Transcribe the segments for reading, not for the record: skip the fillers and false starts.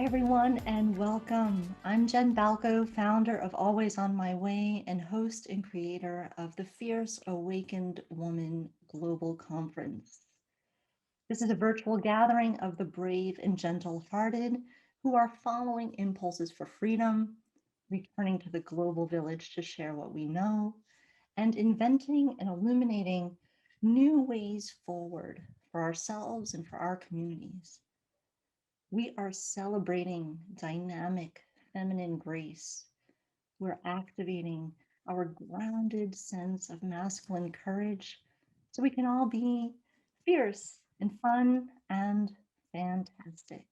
Hi, everyone, and welcome. I'm Jenn Baljko, founder of Always on My Way and host and creator of the Fierce Awakened Woman Global Conference. This is a virtual gathering of the brave and gentle-hearted who are following impulses for freedom, returning to the global village to share what we know, and inventing and illuminating new ways forward for ourselves and for our communities. We are celebrating dynamic feminine grace. We're activating our grounded sense of masculine courage so we can all be fierce and fun and fantastic.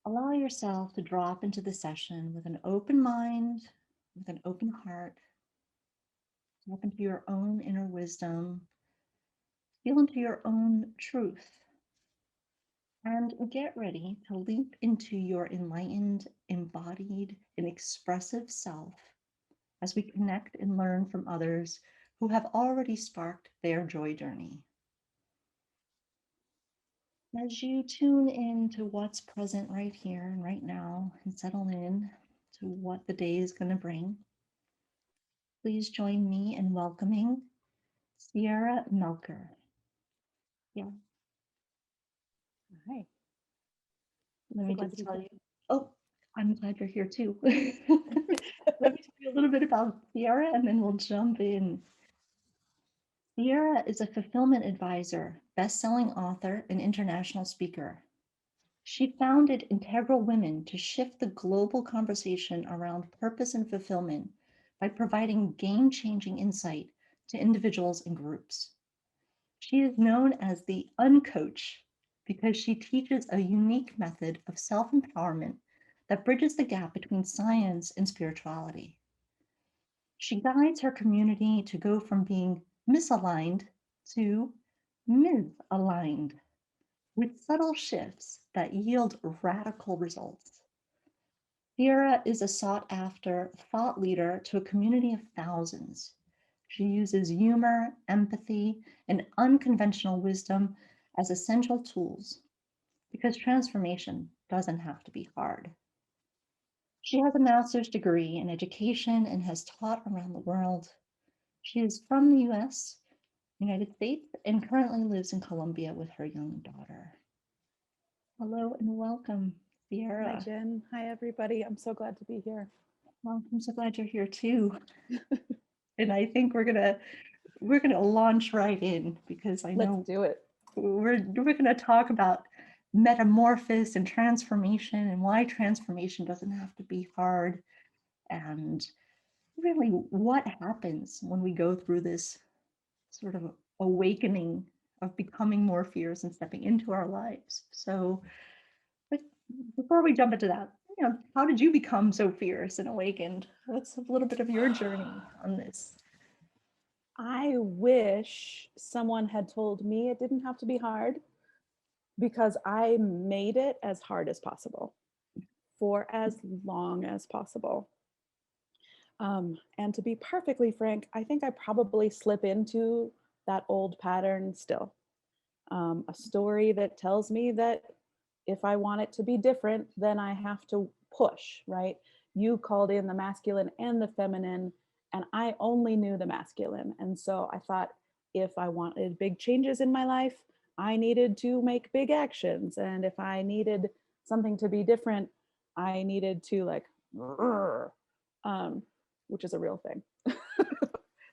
Allow yourself to drop into the session with an open mind, with an open heart, tap into your own inner wisdom, feel into your own truth, and get ready to leap into your enlightened, embodied, and expressive self as we connect and learn from others who have already sparked their joy journey. As you tune in to what's present right here and right now and settle in to what the day is going to bring, please join me in welcoming Sierra Melcher. Yeah. Hi. Let So me glad to just be tell here. you. Oh, I'm glad you're here too. Let me tell you a little bit about Sierra and then we'll jump in. Sierra is a fulfillment advisor, best-selling author, and international speaker. She founded Integral Women to shift the global conversation around purpose and fulfillment by providing game-changing insight to individuals and groups. She is known as the Uncoach because she teaches a unique method of self-empowerment that bridges the gap between science and spirituality. She guides her community to go from being misaligned to misaligned with subtle shifts that yield radical results. Sierra is a sought after thought leader to a community of thousands. She uses humor, empathy, and unconventional wisdom as essential tools because transformation doesn't have to be hard. She has a master's degree in education and has taught around the world. She is from the US, United States, and currently lives in Colombia with her young daughter. Hello and welcome, Hi, Sierra. Jen. Hi, everybody. I'm so glad to be here. Well, I'm so glad you're here too. And I think we're gonna launch right in because I Let's know do it. we're gonna talk about metamorphosis and transformation and why transformation doesn't have to be hard and really what happens when we go through this sort of awakening of becoming more fierce and stepping into our lives. So, but before we jump into that, how did you become so fierce and awakened? What's a little bit of your journey on this? I wish someone had told me it didn't have to be hard because I made it as hard as possible for as long as possible. And to be perfectly frank, I think I probably slip into that old pattern still. A story that tells me that if I want it to be different, then I have to push, right? You called in the masculine and the feminine, and I only knew the masculine. And so I thought if I wanted big changes in my life, I needed to make big actions. And if I needed something to be different, I needed to like, um, which is a real thing.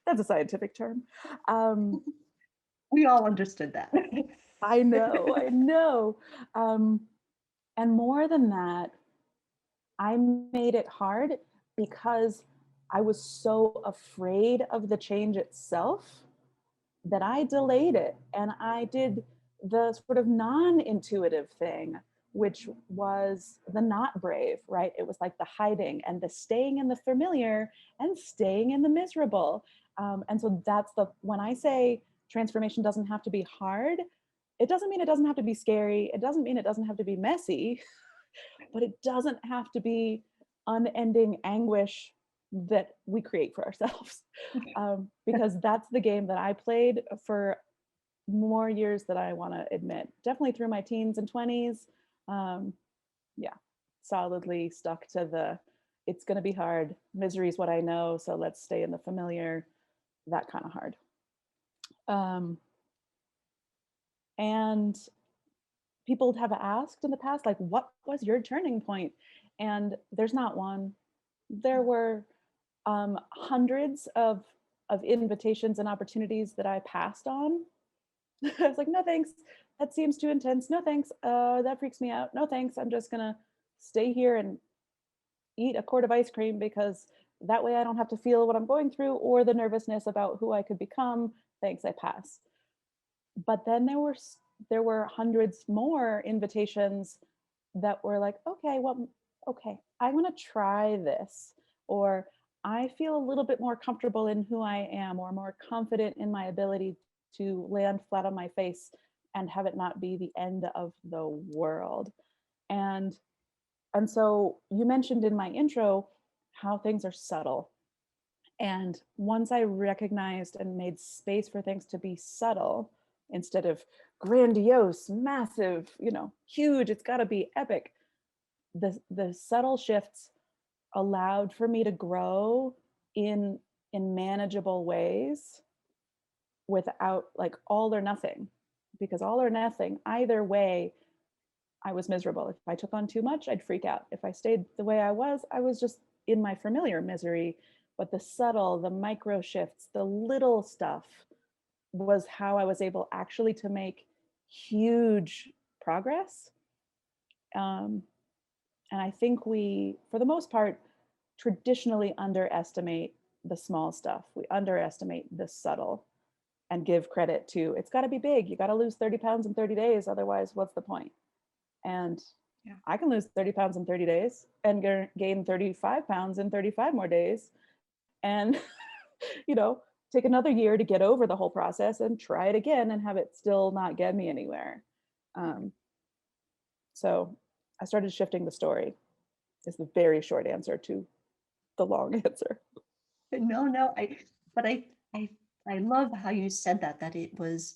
That's a scientific term. Um, We all understood that. I know, I know. Um, and more than that, I made it hard because I was so afraid of the change itself that I delayed it. And I did the sort of non intuitive thing, which was the not brave, right? It was like the hiding and the staying in the familiar and staying in the miserable. And so that's when I say transformation doesn't have to be hard, it doesn't mean it doesn't have to be scary. It doesn't mean it doesn't have to be messy, but it doesn't have to be unending anguish that we create for ourselves. Because that's the game that I played for more years than I want to admit. Definitely through my teens and 20s. Um, yeah, solidly stuck to the, it's going to be hard. Misery is what I know, so let's stay in the familiar. That kind of hard. Um, and people have asked in the past, like, what was your turning point? And there's not one. There were hundreds of invitations and opportunities that I passed on. I was like, no thanks, that seems too intense. No thanks, that freaks me out. No thanks, I'm just gonna stay here and eat a quart of ice cream because that way I don't have to feel what I'm going through or the nervousness about who I could become. Thanks, I pass. But then there were hundreds more invitations that were like, okay, well, okay, I want to try this, or I feel a little bit more comfortable in who I am, or more confident in my ability to land flat on my face and have it not be the end of the world. And and so you mentioned in my intro how things are subtle. And once I recognized and made space for things to be subtle instead of grandiose, massive, huge, it's got to be epic, the subtle shifts allowed for me to grow in in manageable ways without like all or nothing, because all or nothing either way I was miserable. If I took on too much, I'd freak out. If I stayed the way I was just in my familiar misery. But the subtle, the micro shifts, the little stuff was how I was able actually to make huge progress. um, And I think we, for the most part, traditionally underestimate the small stuff. We underestimate the subtle and give credit to, it's got to be big. You got to lose 30 pounds in 30 days. Otherwise, what's the point? And Yeah. I can lose 30 pounds in 30 days and gain 35 pounds in 35 more days. And, you know, take another year to get over the whole process and try it again and have it still not get me anywhere. Um, so I started shifting the story, is the very short answer to the long answer. No, but I love how you said that it was,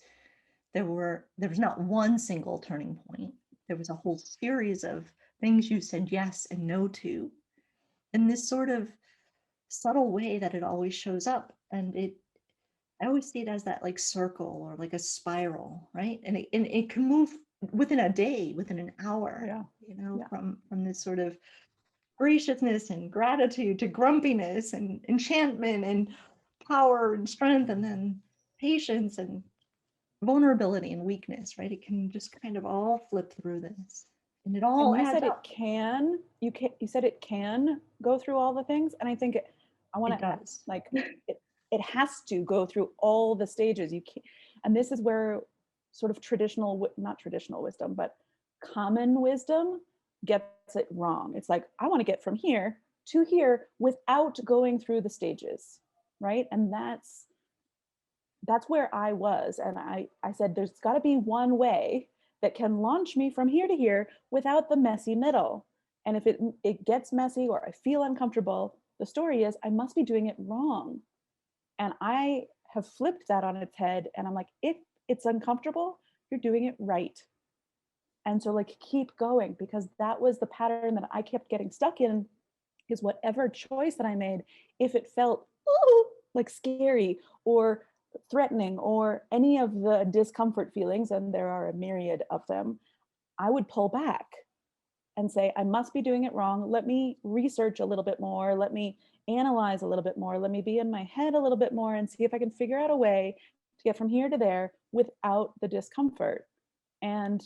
there was not one single turning point. There was a whole series of things you said yes and no to, in this sort of subtle way that it always shows up. And I always see it as that like circle or like a spiral, right? And it can move within a day, within an hour, Yeah. Yeah. from this sort of graciousness and gratitude to grumpiness and enchantment and power and strength, and then patience and vulnerability and weakness, right? It can just kind of all flip through this, and it all And you adds said up. you said it can go through all the things. And I think I want It to does. like it has to go through all the stages. You can't, and this is where sort of not traditional wisdom, but common wisdom gets it wrong. It's like, I want to get from here to here without going through the stages, right? And that's where I was. And I said, there's got to be one way that can launch me from here to here without the messy middle. And if it gets messy or I feel uncomfortable, the story is I must be doing it wrong. And I have flipped that on its head. And I'm like, if it's uncomfortable, you're doing it right. And so, like, keep going, because that was the pattern that I kept getting stuck in. Is whatever choice that I made, if it felt ooh, like scary or threatening or any of the discomfort feelings, and there are a myriad of them, I would pull back and say, I must be doing it wrong. Let me research a little bit more. Let me analyze a little bit more. Let me be in my head a little bit more and see if I can figure out a way to get from here to there without the discomfort. And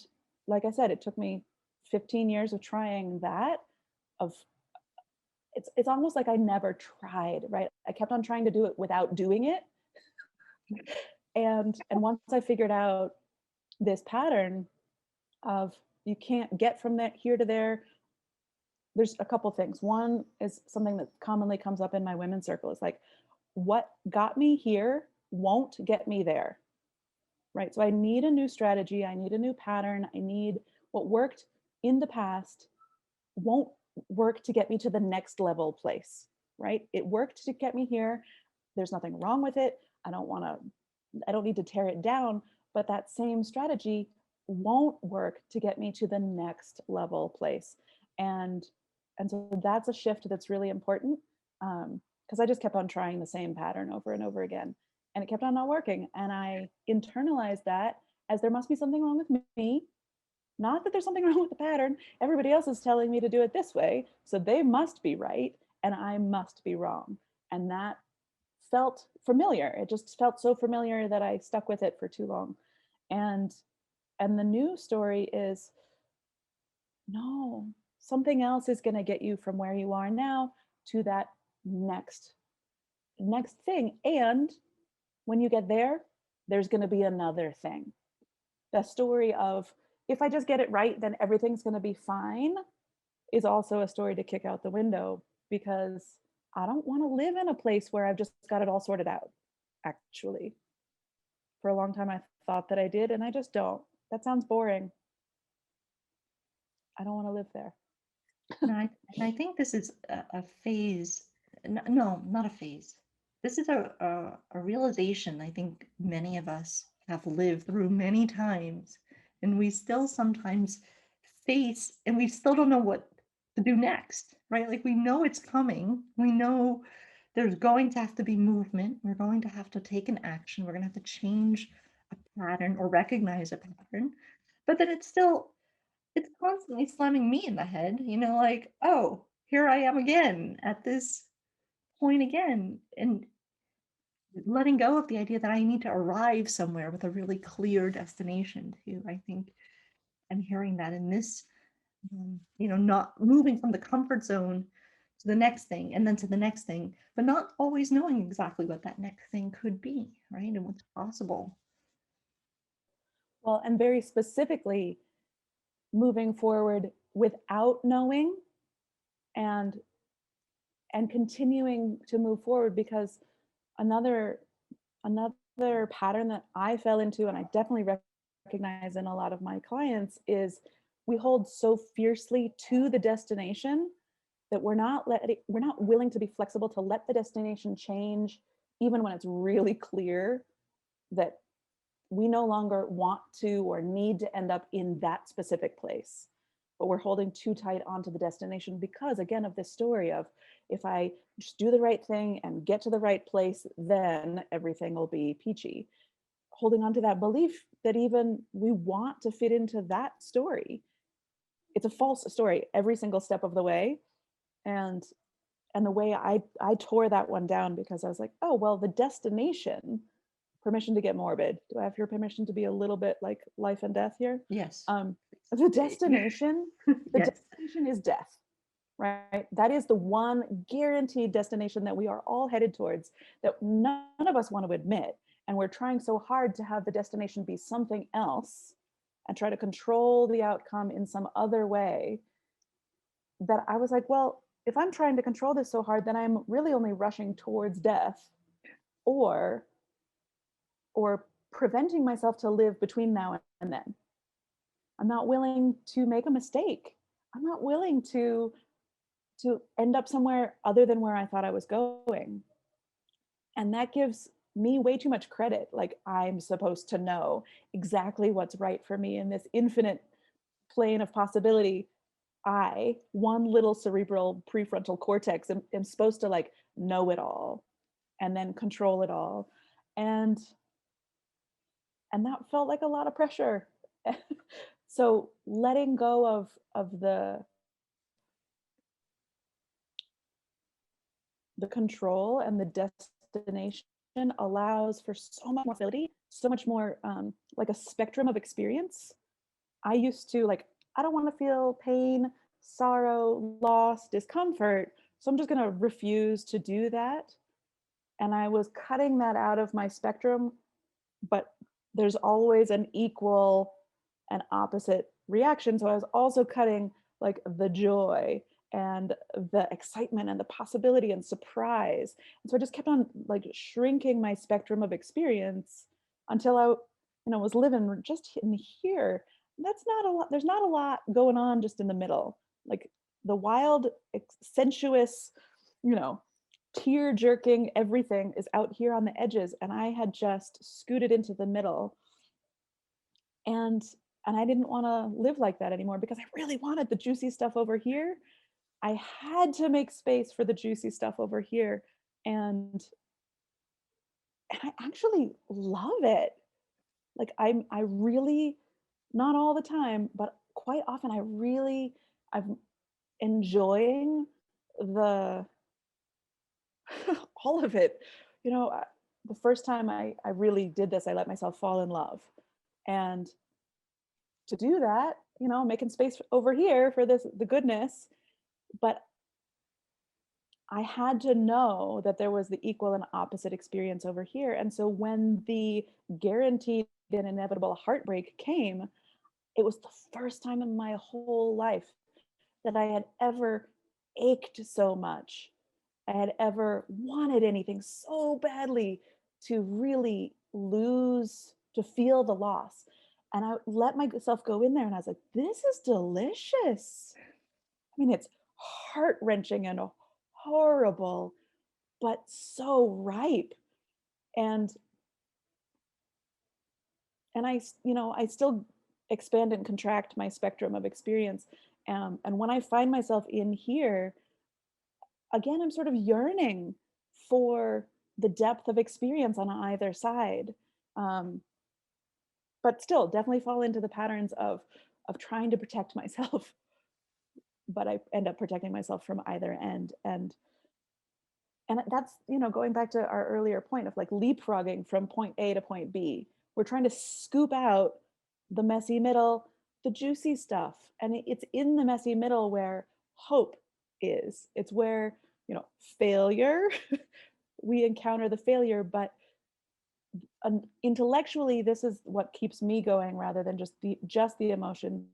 like I said, it took me 15 years of trying that, of it's almost like I never tried, right? I kept on trying to do it without doing it. And once I figured out this pattern of you can't get from that here to there, there's a couple things. One is something that commonly comes up in my women's circle. Is like, what got me here won't get me there, right? So I need a new strategy. I need a new pattern. I need what worked in the past won't work to get me to the next level place, right? It worked to get me here. There's nothing wrong with it. I don't need to tear it down, but that same strategy won't work to get me to the next level place. And so that's a shift that's really important, because I just kept on trying the same pattern over and over again, and it kept on not working. And I internalized that as there must be something wrong with me. Not that there's something wrong with the pattern. Everybody else is telling me to do it this way, so they must be right and I must be wrong. And that felt familiar. It just felt so familiar that I stuck with it for too long. And the new story is, no, something else is going to get you from where you are now to that next thing. And when you get there, there's going to be another thing. The story of, if I just get it right, then everything's going to be fine, is also a story to kick out the window, because I don't want to live in a place where I've just got it all sorted out. Actually, for a long time I thought that I did, and I just don't. That sounds boring. I don't want to live there. And I think this is a phase. No, not a phase. This is a realization I think many of us have lived through many times, and we still sometimes face, and we still don't know what to do next, right? Like we know it's coming. We know there's going to have to be movement. We're going to have to take an action. We're going to have to change a pattern or recognize a pattern. But then it's constantly slamming me in the head, like, oh, here I am again at this point again. And letting go of the idea that I need to arrive somewhere with a really clear destination too, I think. I'm hearing that in this, not moving from the comfort zone to the next thing and then to the next thing, but not always knowing exactly what that next thing could be, right? And what's possible. Well, and very specifically, moving forward without knowing, and continuing to move forward, because another pattern that I fell into, and I definitely recognize in a lot of my clients, is we hold so fiercely to the destination that we're not willing to be flexible to let the destination change, even when it's really clear that we no longer want to or need to end up in that specific place. But we're holding too tight onto the destination because, again, of this story of, if I just do the right thing and get to the right place, then everything will be peachy. Holding on to that belief that even we want to fit into that story. It's a false story every single step of the way. And the way I tore that one down, because I was like, oh, well, the destination, permission to get morbid. Do I have your permission to be a little bit like life and death here? Yes. The destination, Yes. destination is death, right? That is the one guaranteed destination that we are all headed towards, that none of us want to admit. And we're trying so hard to have the destination be something else and try to control the outcome in some other way, that I was like, well, if I'm trying to control this so hard, then I'm really only rushing towards death, or preventing myself to live between now and then. I'm not willing to make a mistake. I'm not willing to end up somewhere other than where I thought I was going. And that gives me way too much credit. Like, I'm supposed to know exactly what's right for me in this infinite plane of possibility. I, one little cerebral prefrontal cortex, am supposed to like know it all and then control it all. And that felt like a lot of pressure. So letting go of the control and the destination allows for so much more flexibility, so much more like a spectrum of experience. I used to like, I don't want to feel pain, sorrow, loss, discomfort, so I'm just going to refuse to do that. And I was cutting that out of my spectrum, but there's always an equal and opposite reaction. So I was also cutting like the joy and the excitement and the possibility and surprise. And so I just kept on like shrinking my spectrum of experience until I, was living just in here. That's not a lot. There's not a lot going on just in the middle. Like the wild, sensuous, you know, tear jerking everything is out here on the edges, and I had just scooted into the middle. And And I didn't want to live like that anymore because I really wanted the juicy stuff over here. I had to make space for the juicy stuff over here. And I actually love it. Like I really, not all the time, but quite often I'm enjoying the all of it. You know, the first time I really did this, I let myself fall in love. And to do that, you know, making space over here for this, the goodness, but I had to know that there was the equal and opposite experience over here. And so when the guaranteed and inevitable heartbreak came, it was the first time in my whole life that I had ever ached so much. I had ever wanted anything so badly to really lose, to feel the loss. And I let myself go in there and I was like, this is delicious. I mean, it's heart wrenching and horrible, but so ripe. And you know, I still expand and contract my spectrum of experience. And when I find myself in here, again, I'm sort of yearning for the depth of experience on either side. Um, but still, definitely fall into the patterns of trying to protect myself, but I end up protecting myself from either end. And that's, you know, going back to our earlier point of like leapfrogging from point A to point B. We're trying to scoop out the messy middle, the juicy stuff. And it's in the messy middle where hope is. It's where, you know, failure, we encounter the failure, but intellectually, this is what keeps me going rather than just the emotion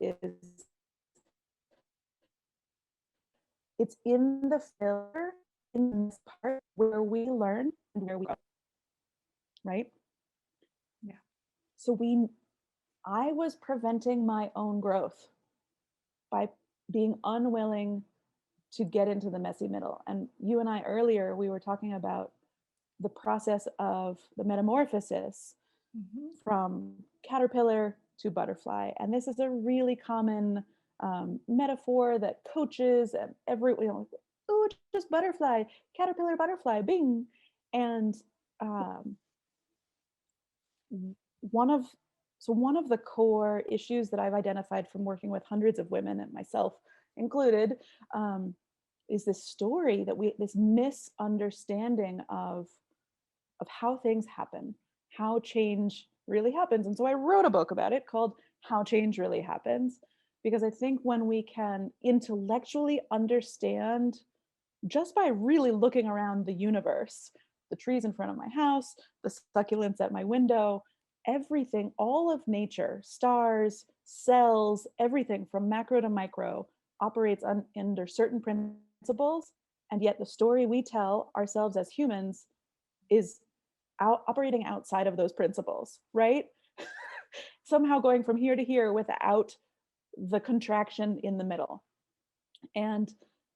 is it's in the failure, in this part where we learn and where we grow, right? Yeah. So I was preventing my own growth by being unwilling to get into the messy middle. And you and I earlier, we were talking about the process of the metamorphosis Mhm. from caterpillar to butterfly. And this is a really common metaphor that coaches and you know, oh, just butterfly, caterpillar, butterfly, bing. And um, one of one of the core issues that I've identified from working with hundreds of women and myself included um, is this story that this misunderstanding of how things happen, how change really happens. And so I wrote a book about it called How Change Really Happens, because I think when we can intellectually understand just by really looking around the universe, the trees in front of my house, the succulents at my window, everything, all of nature, stars, cells, everything from macro to micro operates under certain principles. And yet the story we tell ourselves as humans is operating outside of those principles, right? Somehow going from here to here without the contraction in the middle. And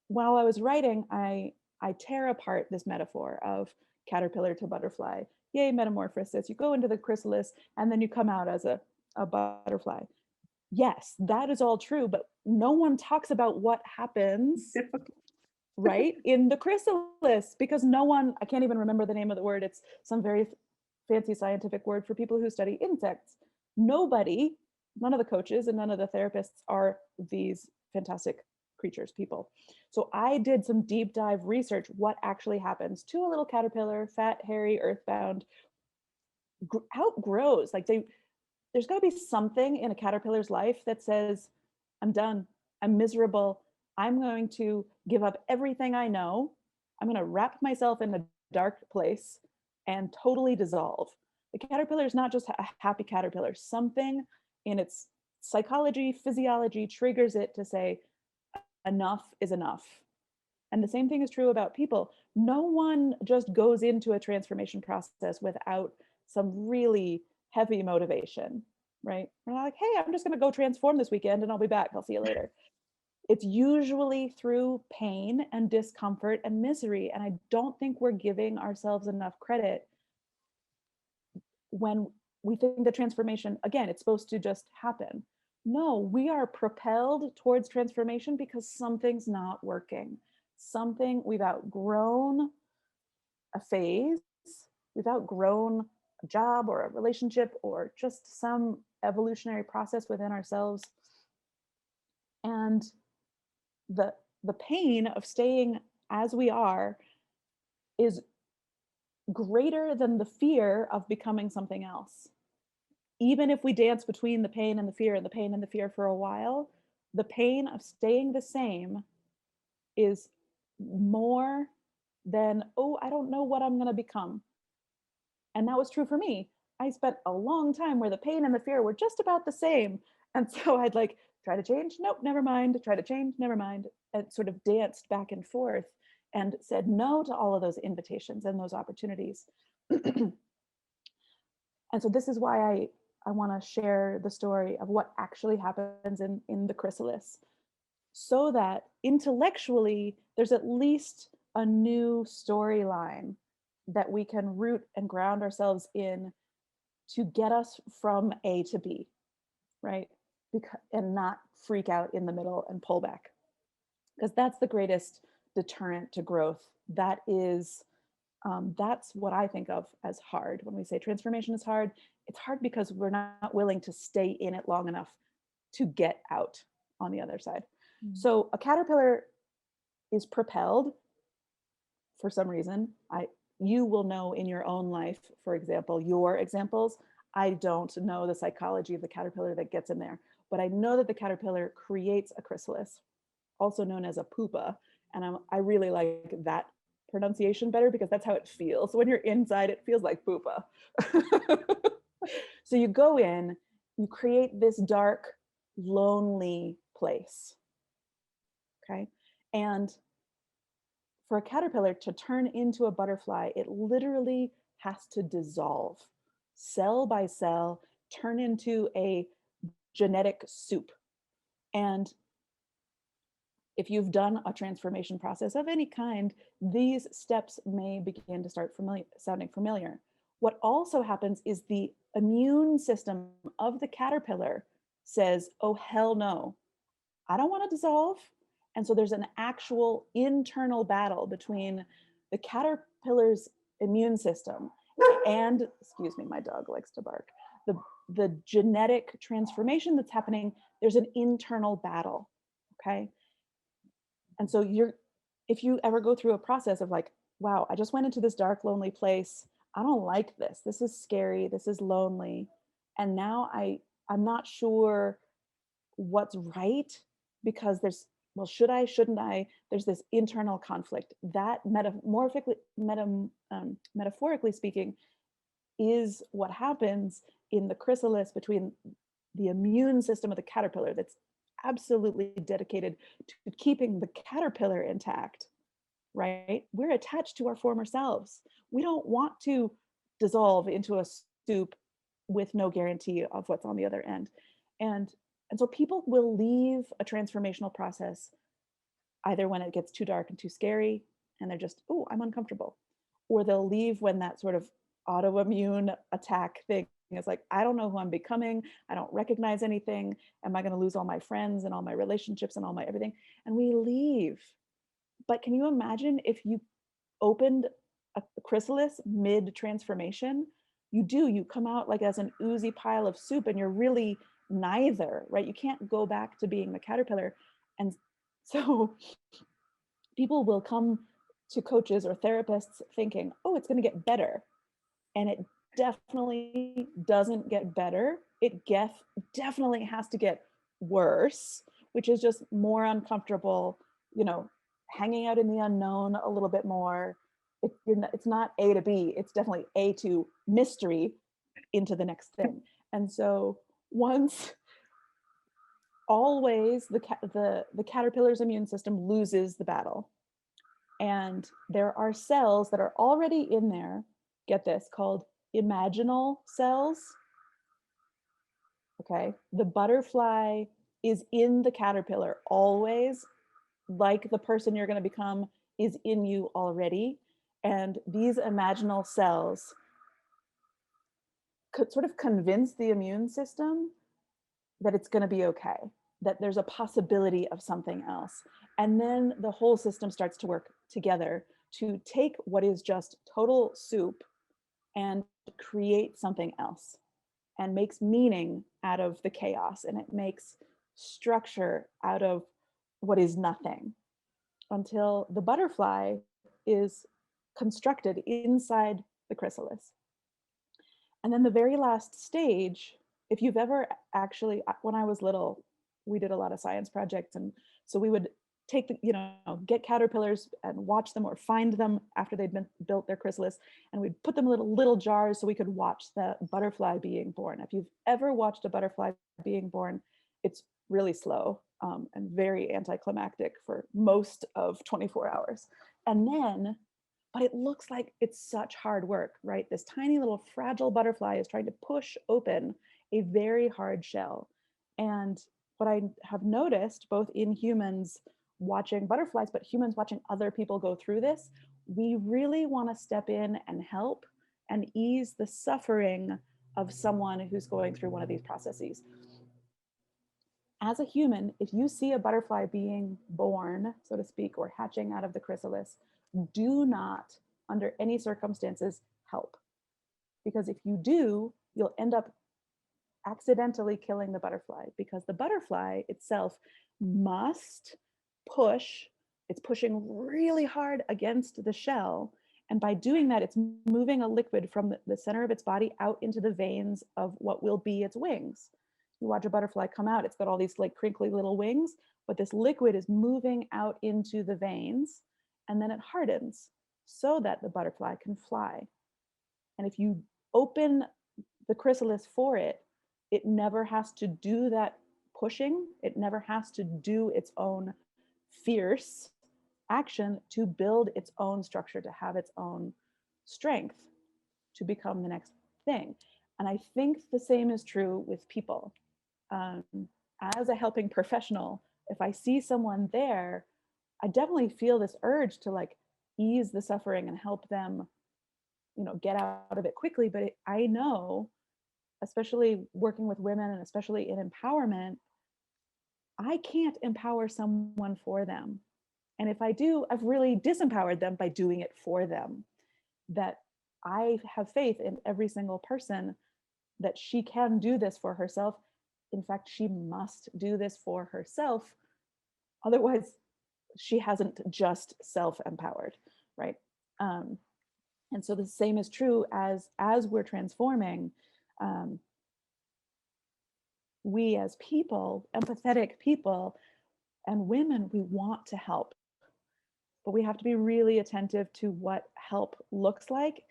while I was writing, I tear apart this metaphor of caterpillar to butterfly. Yay, metamorphosis. You go into the chrysalis and then you come out as a butterfly. Yes, that is all true, but no one talks about what happens right in the chrysalis because no one, I can't even remember the name of the word, it's some very fancy scientific word for people who study insects. Nobody, none of the coaches and none of the therapists are these fantastic creatures, people. So I did some deep dive research, what actually happens to a little caterpillar, fat, hairy, earthbound, outgrows. Like there's got to be something in a caterpillar's life that says, I'm done, I'm miserable, I'm going to give up everything I know, I'm going to wrap myself in a dark place and totally dissolve. The caterpillar is not just a happy caterpillar. Something in its psychology, physiology triggers it to say, enough is enough. And the same thing is true about people. No one just goes into a transformation process without some really heavy motivation, right? We're not like, hey, I'm just going to go transform this weekend and I'll be back. I'll see you later. It's usually through pain and discomfort and misery. And I don't think we're giving ourselves enough credit when we think the transformation, again, it's supposed to just happen. No, we are propelled towards transformation because something's not working. Something, we've outgrown a phase, we've outgrown a job or a relationship or just some evolutionary process within ourselves. And the the pain of staying as we are is greater than the fear of becoming something else. Even if we dance between the pain and the fear and the pain and the fear for a while, the pain of staying the same is more than, oh, I don't know what I'm going to become. And that was true for me. I spent a long time where the pain and the fear were just about the same. And so I'd like try to change, nope, never mind, try to change, never mind, and sort of danced back and forth and said no to all of those invitations and those opportunities. And so this is why I want to share the story of what actually happens in the chrysalis, so that intellectually there's at least a new storyline that we can root and ground ourselves in to get us from A to B, right? And not freak out in the middle and pull back. Because that's the greatest deterrent to growth. That's what I think of as hard. When we say transformation is hard, it's hard because we're not willing to stay in it long enough to get out on the other side. So a caterpillar is propelled for some reason. You will know in your own life, for example, your examples. I don't know the psychology of the caterpillar that gets in there, but I know that the caterpillar creates a chrysalis, also known as a pupa. And I really like that pronunciation better because that's how it feels. When you're inside, it feels like pupa. So you go in, you create this dark, lonely place. Okay. And for a caterpillar to turn into a butterfly, it literally has to dissolve cell by cell, turn into a genetic soup. And if you've done a transformation process of any kind, these steps may begin to start sounding familiar. What also happens is the immune system of the caterpillar says, oh, hell no, I don't want to dissolve. And so there's an actual internal battle between the caterpillar's immune system and, excuse me, my dog likes to bark, the genetic transformation that's happening. There's an internal battle, okay? And so if you ever go through a process of like, wow, I just went into this dark, lonely place. I don't like this. This is scary. This is lonely. And now I'm not sure what's right because well, should I, shouldn't I? There's this internal conflict that metaphorically speaking is what happens in the chrysalis between the immune system of the caterpillar that's absolutely dedicated to keeping the caterpillar intact, right? We're attached to our former selves. We don't want to dissolve into a soup with no guarantee of what's on the other end. And so people will leave a transformational process either when it gets too dark and too scary and they're just, oh, I'm uncomfortable. Or they'll leave when that sort of autoimmune attack thing is like, I don't know who I'm becoming. I don't recognize anything. Am I going to lose all my friends and all my relationships and all my everything? And we leave. But can you imagine if you opened a chrysalis mid transformation? You come out like as an oozy pile of soup and you're really neither, right? You can't go back to being the caterpillar. And so people will come to coaches or therapists thinking, oh, it's going to get better. And it definitely doesn't get better. It definitely has to get worse, which is just more uncomfortable, hanging out in the unknown a little bit more. It's not A to B, it's definitely A to mystery into the next thing. And so always the caterpillar's immune system loses the battle. And there are cells that are already in there, get this, called imaginal cells. Okay, the butterfly is in the caterpillar always, like the person you're going to become is in you already. And these imaginal cells could sort of convince the immune system that it's going to be okay, that there's a possibility of something else. And then the whole system starts to work together to take what is just total soup and create something else, and makes meaning out of the chaos, and it makes structure out of what is nothing, until the butterfly is constructed inside the chrysalis. And then the very last stage, if you've ever actually, when I was little, we did a lot of science projects. And so we would take the, get caterpillars and watch them or find them after they'd been built their chrysalis. And we'd put them in little jars so we could watch the butterfly being born. If you've ever watched a butterfly being born, it's really slow and very anticlimactic for most of 24 hours. And then, but it looks like it's such hard work, right? This tiny little fragile butterfly is trying to push open a very hard shell. And what I have noticed, both in humans watching butterflies, but humans watching other people go through this, we really want to step in and help and ease the suffering of someone who's going through one of these processes. As a human, if you see a butterfly being born, so to speak, or hatching out of the chrysalis, do not, under any circumstances, help. Because if you do, you'll end up accidentally killing the butterfly, because the butterfly itself must push, it's pushing really hard against the shell. And by doing that, it's moving a liquid from the center of its body out into the veins of what will be its wings. You watch a butterfly come out, it's got all these like crinkly little wings, but this liquid is moving out into the veins, and then it hardens so that the butterfly can fly. And if you open the chrysalis for it, it never has to do that pushing. It never has to do its own fierce action to build its own structure, to have its own strength to become the next thing. And I think the same is true with people. As a helping professional, if I see someone there, I definitely feel this urge to like ease the suffering and help them, get out of it quickly. But I know, especially working with women and especially in empowerment, I can't empower someone for them. And if I do, I've really disempowered them by doing it for them. That I have faith in every single person that she can do this for herself. In fact, she must do this for herself. Otherwise, she hasn't just self-empowered, right? And so the same is true as we're transforming. We as people, empathetic people and women, we want to help, but we have to be really attentive to what help looks like.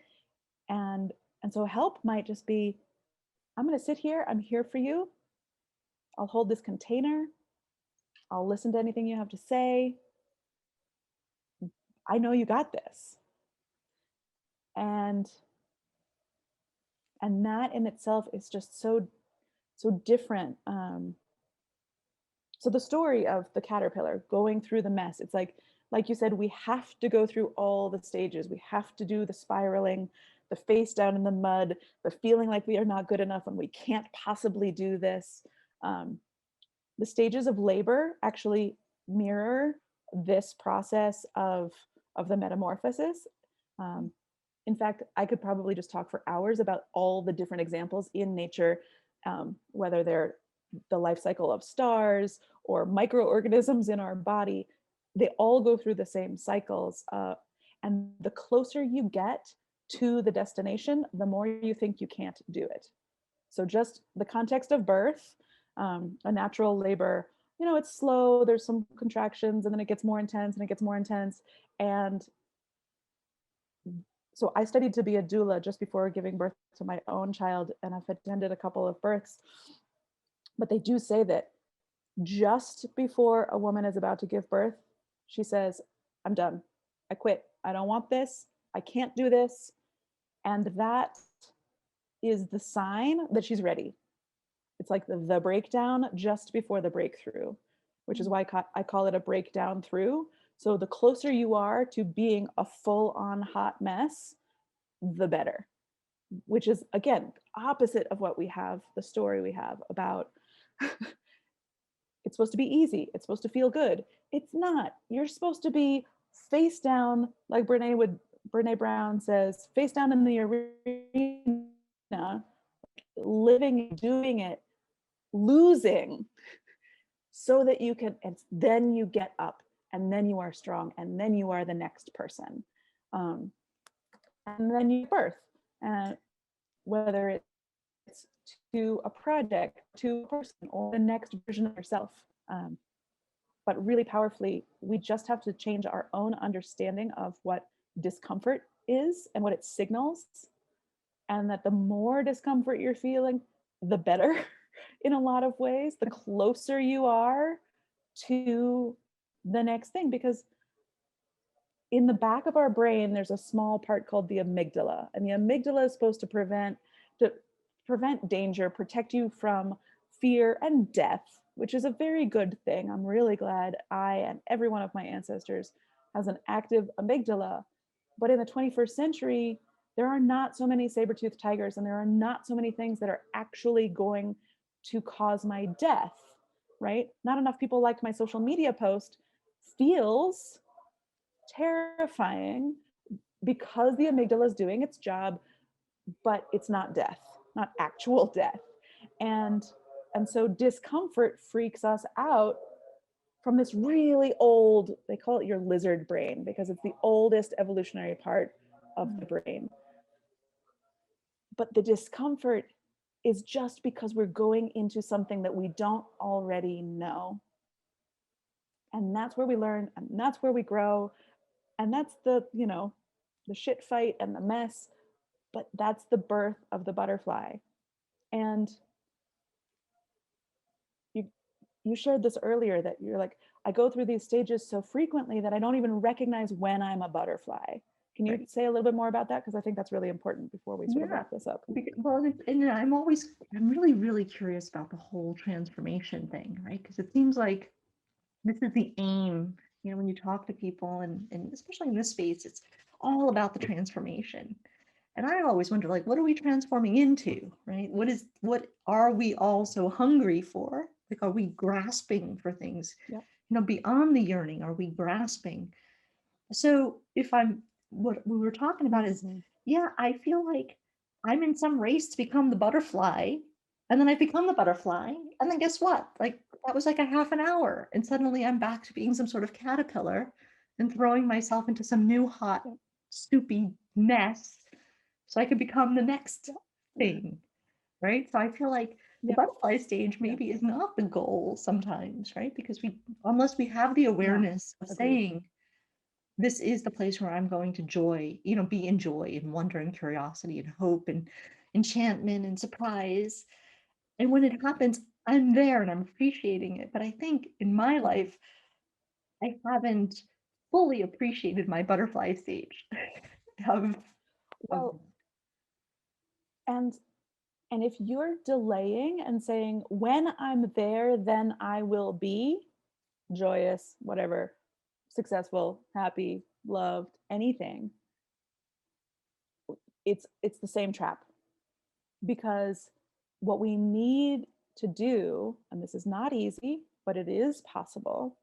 And so help might just be, I'm going to sit here, I'm here for you. I'll hold this container. I'll listen to anything you have to say. I know you got this. And that in itself is just so different. So the story of the caterpillar going through the mess, it's like you said, we have to go through all the stages. We have to do the spiraling, the face down in the mud, the feeling like we are not good enough and we can't possibly do this. The stages of labor actually mirror this process of the metamorphosis. In fact, I could probably just talk for hours about all the different examples in nature, whether they're the life cycle of stars or microorganisms in our body. They all go through the same cycles. And the closer you get to the destination, the more you think you can't do it. So just the context of birth, a natural labor, it's slow, there's some contractions, and then it gets more intense and it gets more intense. And so I studied to be a doula just before giving birth to my own child, and I've attended a couple of births. But they do say that just before a woman is about to give birth, she says, I'm done. I quit. I don't want this. I can't do this. And that is the sign that she's ready. It's like the breakdown just before the breakthrough, which is why I call it a breakdown through. So the closer you are to being a full-on hot mess, the better. which is again opposite of what we have, the story we have about it's supposed to be easy, it's supposed to feel good. It's not. You're supposed to be face down, like Brene Brown says, face down in the arena, living, doing it, losing, so that you can, and then you get up, and then you are strong, and then you are the next person. Um, and then you birth, and whether it's to a project, to a person, or the next version of yourself. But really powerfully, we just have to change our own understanding of what discomfort is and what it signals. And that the more discomfort you're feeling, the better in a lot of ways, the closer you are to the next thing. Because in the back of our brain, there's a small part called the amygdala. And the amygdala is supposed to prevent danger, protect you from fear and death, which is a very good thing. I'm really glad I and every one of my ancestors has an active amygdala. But in the 21st century, there are not so many saber-toothed tigers, and there are not so many things that are actually going to cause my death, right? Not enough people liked my social media post feels terrifying because the amygdala is doing its job, but it's not death, not actual death. And and so discomfort freaks us out from this really old, they call it your lizard brain because it's the oldest evolutionary part of the brain. But the discomfort is just because we're going into something that we don't already know. And that's where we learn, and that's where we grow. And that's the, the shit fight and the mess, but that's the birth of the butterfly. And you you shared this earlier that you're like, I go through these stages so frequently that I don't even recognize when I'm a butterfly. Can you say a little bit more about that? Because I think that's really important before we sort of wrap this up. Well, and I'm really, really curious about the whole transformation thing, right? Because it seems like this is the aim, when you talk to people and especially in this space, it's all about the transformation. And I always wonder, like, what are we transforming into, right? What are we all so hungry for? Like, are we grasping for things, Yep. Beyond the yearning? Are we grasping? So what we were talking about is, yeah, I feel like I'm in some race to become the butterfly, and then I become the butterfly, and then guess what? Like, that was like a half an hour, and suddenly I'm back to being some sort of caterpillar and throwing myself into some new hot, soupy mess so I could become the next thing, right? So I feel like the butterfly stage maybe is not the goal sometimes, right? Because unless we have the awareness of saying, this is the place where I'm going to be in joy and wonder and curiosity and hope and enchantment and surprise. And when it happens, I'm there and I'm appreciating it. But I think in my life, I haven't fully appreciated my butterfly stage. Well, and if you're delaying and saying, when I'm there, then I will be joyous, whatever, successful, happy, loved, anything, it's the same trap. Because what we need to do, and this is not easy, but it is possible,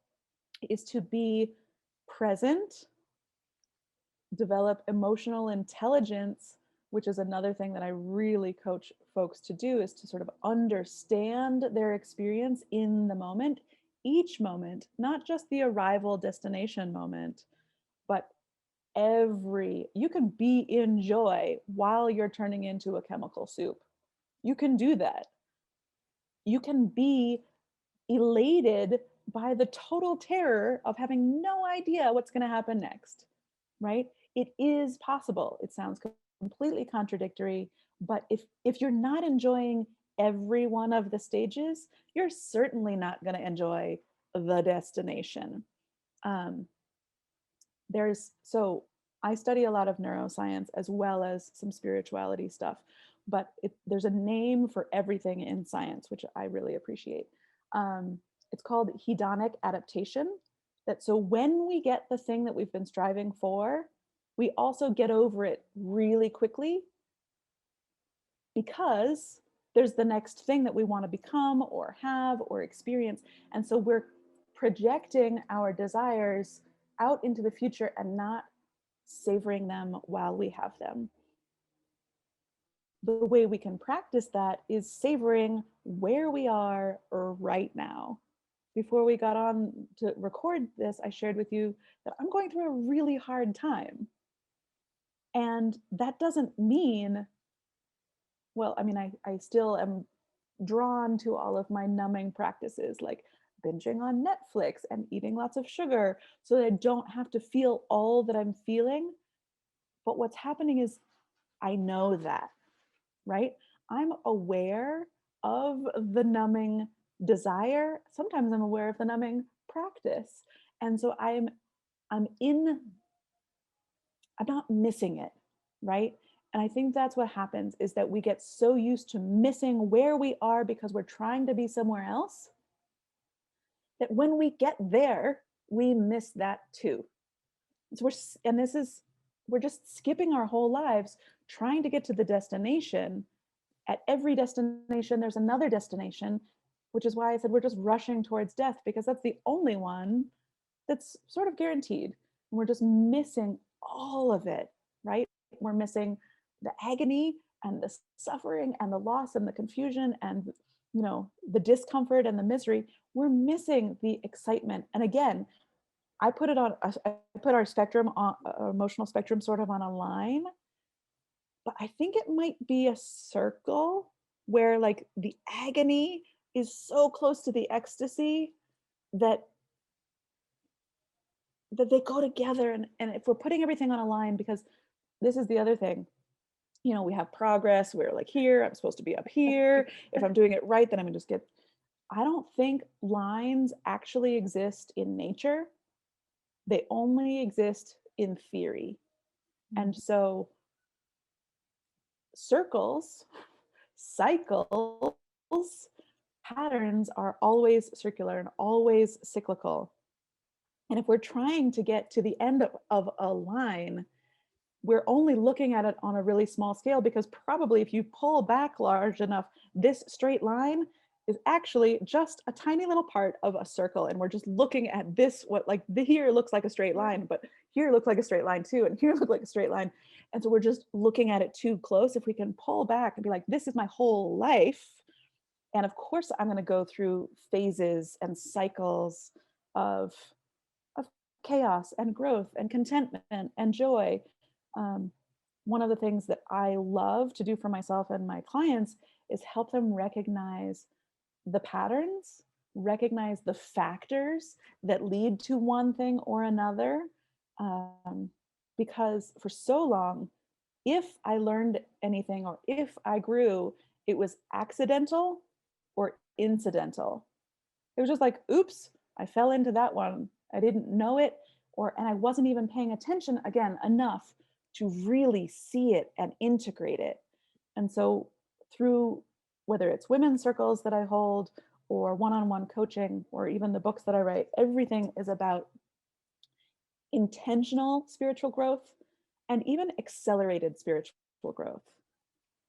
is to be present, develop emotional intelligence, which is another thing that I really coach folks to do, is to sort of understand their experience in the moment, each moment, not just the arrival destination moment, but you can be in joy while you're turning into a chemical soup. You can do that. You can be elated by the total terror of having no idea what's going to happen next, right? It is possible. It sounds completely contradictory, but if you're not enjoying every one of the stages, you're certainly not going to enjoy the destination. So I study a lot of neuroscience as well as some spirituality stuff, but there's a name for everything in science, which I really appreciate. It's called hedonic adaptation. So when we get the thing that we've been striving for, we also get over it really quickly because there's the next thing that we want to become or have or experience. And so we're projecting our desires out into the future and not savoring them while we have them. The way we can practice that is savoring where we are right now. Before we got on to record this, I shared with you that I'm going through a really hard time. And that doesn't mean, well, I mean, I still am drawn to all of my numbing practices, like binging on Netflix and eating lots of sugar so that I don't have to feel all that I'm feeling. But what's happening is I know that, right? I'm aware of the numbing desire. Sometimes I'm aware of the numbing practice. And so I'm not missing it, right? And I think that's what happens, is that we get so used to missing where we are because we're trying to be somewhere else, that when we get there, we miss that too. So we're just skipping our whole lives trying to get to the destination. At every destination, there's another destination, which is why I said we're just rushing towards death, because that's the only one that's sort of guaranteed. And we're just missing all of it, right? We're missing the agony and the suffering and the loss and the confusion and the discomfort and the misery. We're missing the excitement. And again, I put our spectrum on emotional spectrum sort of on a line, but I think it might be a circle where like the agony is so close to the ecstasy that they go together. And if we're putting everything on a line, because this is the other thing, we have progress, we're like here, I'm supposed to be up here, if I'm doing it right, then I'm gonna just get, I don't think lines actually exist in nature. They only exist in theory. And so circles, cycles, patterns are always circular and always cyclical. And if we're trying to get to the end of a line, we're only looking at it on a really small scale, because probably if you pull back large enough, this straight line is actually just a tiny little part of a circle. And we're just looking at this, what like here looks like a straight line, but here looks like a straight line too, and here looks like a straight line. And so we're just looking at it too close. If we can pull back and be like, this is my whole life. And of course, I'm going to go through phases and cycles of chaos and growth and contentment and joy. One of the things that I love to do for myself and my clients is help them recognize the patterns, recognize the factors that lead to one thing or another. Because for so long, if I learned anything or if I grew, it was accidental or incidental. It was just like, oops, I fell into that one. I didn't know it, and I wasn't even paying attention again enough to really see it and integrate it. And so through, whether it's women's circles that I hold or one-on-one coaching or even the books that I write, everything is about intentional spiritual growth and even accelerated spiritual growth,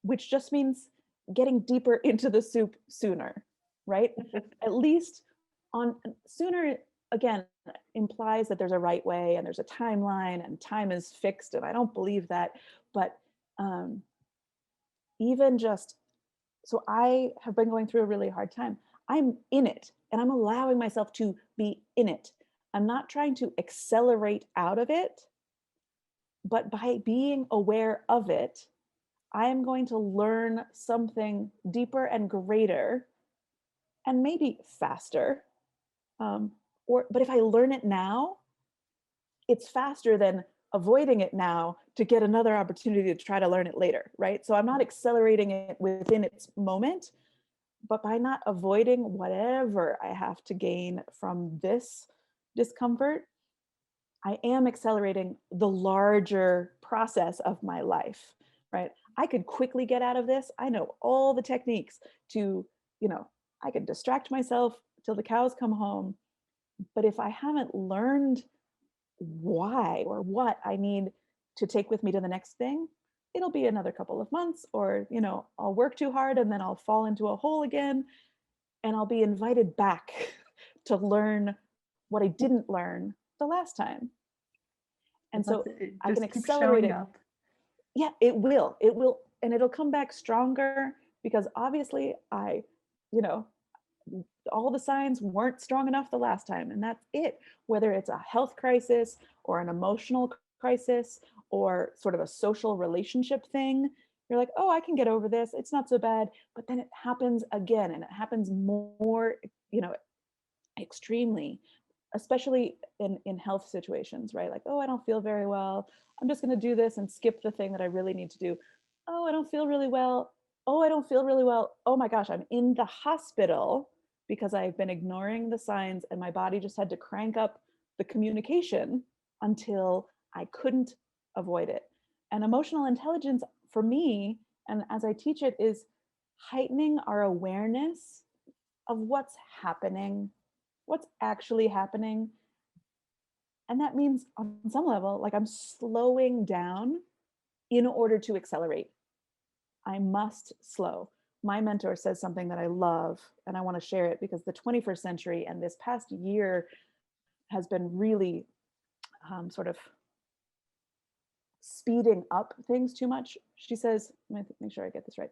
which just means getting deeper into the soup sooner, right? At least on sooner, again, implies that there's a right way and there's a timeline and time is fixed, and I don't believe that. But even just, so I have been going through a really hard time. I'm in it and I'm allowing myself to be in it. I'm not trying to accelerate out of it, but by being aware of it, I am going to learn something deeper and greater and maybe faster. But if I learn it now, it's faster than avoiding it now to get another opportunity to try to learn it later, right? So I'm not accelerating it within its moment, but by not avoiding whatever I have to gain from this discomfort, I am accelerating the larger process of my life, right? I could quickly get out of this. I know all the techniques to, I could distract myself till the cows come home. But if I haven't learned why or what I need to take with me to the next thing, it'll be another couple of months, or, I'll work too hard and then I'll fall into a hole again, and I'll be invited back to learn what I didn't learn the last time. And But so it I can just keeps accelerate showing it. up. Yeah, it will. It will. And it'll come back stronger because obviously you know, all the signs weren't strong enough the last time. And that's it. Whether it's a health crisis or an emotional crisis or sort of a social relationship thing, you're like, oh, I can get over this. It's not so bad. But then it happens again, and it happens more, you know, extremely, especially in health situations, right? Like, oh, I don't feel very well. I'm just going to do this and skip the thing that I really need to do. Oh, I don't feel really well. Oh, I don't feel really well. Oh my gosh, I'm in the hospital because I've been ignoring the signs, and my body just had to crank up the communication until I couldn't avoid it. And emotional intelligence for me, and as I teach it, is heightening our awareness of what's actually happening. And that means on some level, like, I'm slowing down in order to accelerate. I must slow. My mentor says something that I love, and I want to share it because the 21st century and this past year has been really sort of speeding up things too much. She says, let me make sure I get this right.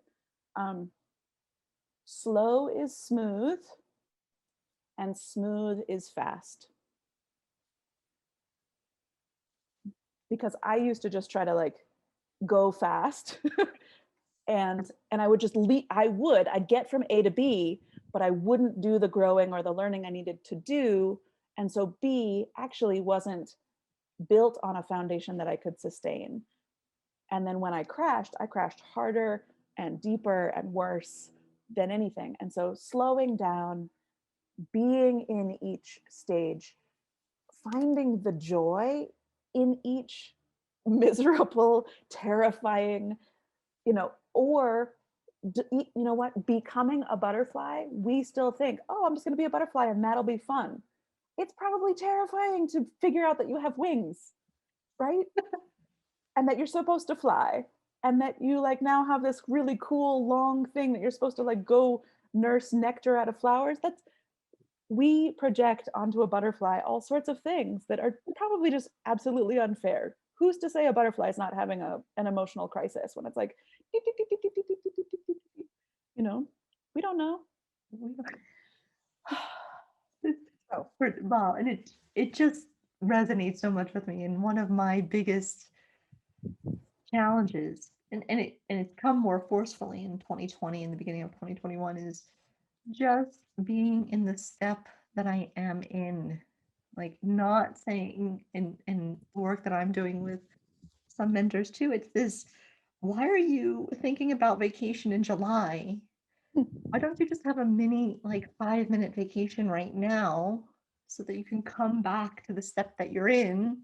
Slow is smooth, and smooth is fast. Because I used to just try to like go fast and I would just I'd get from A to B, but I wouldn't do the growing or the learning I needed to do. And so B actually wasn't built on a foundation that I could sustain. And then when I crashed harder and deeper and worse than anything. And so slowing down, being in each stage, finding the joy in each miserable, terrifying, or you know what, becoming a butterfly. We still think, oh, I'm just going to be a butterfly and that'll be fun. It's probably terrifying to figure out that you have wings, right? And that you're supposed to fly, and that you like now have this really cool long thing that you're supposed to like go nurse nectar out of flowers. That's We project onto a butterfly all sorts of things that are probably just absolutely unfair. Who's to say a butterfly is not having an emotional crisis when it's like, you know, we don't know. Oh, wow, and it just resonates so much with me. And one of my biggest challenges, and it's come more forcefully in 2020 and the beginning of 2021, is just being in the step that I am in, like not saying in work that I'm doing with some mentors too. It's this, why are you thinking about vacation in July? Why don't you just have a mini, like 5-minute vacation right now so that you can come back to the step that you're in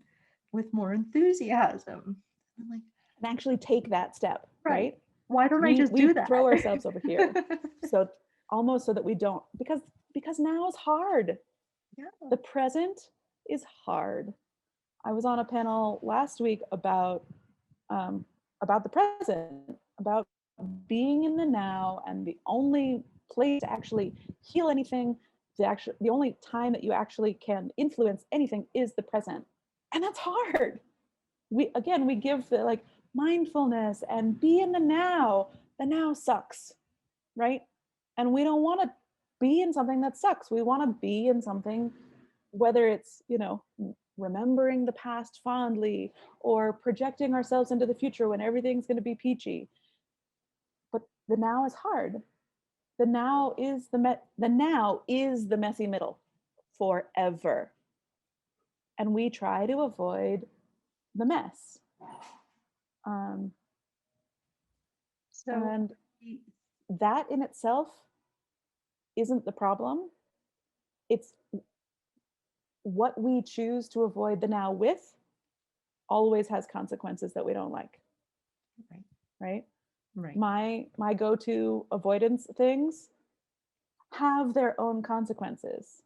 with more enthusiasm? I'm like, And actually take that step, right? Why don't I just We do that? throw ourselves over here. So almost so that we don't, because now is hard. Yeah. The present is hard. I was on a panel last week about the present, about being in the now, and the only place to actually heal anything, the only time that you actually can influence anything is the present. And that's hard. We give the like mindfulness and be in the now. The now sucks, right? And we don't want to be in something that sucks. We want to be in something, whether it's, remembering the past fondly or projecting ourselves into the future when everything's going to be peachy. But the now is hard. The now is the messy middle forever. And we try to avoid the mess. So And that in itself isn't the problem. It's what we choose to avoid the now with always has consequences that we don't like. Right? My go-to avoidance things have their own consequences.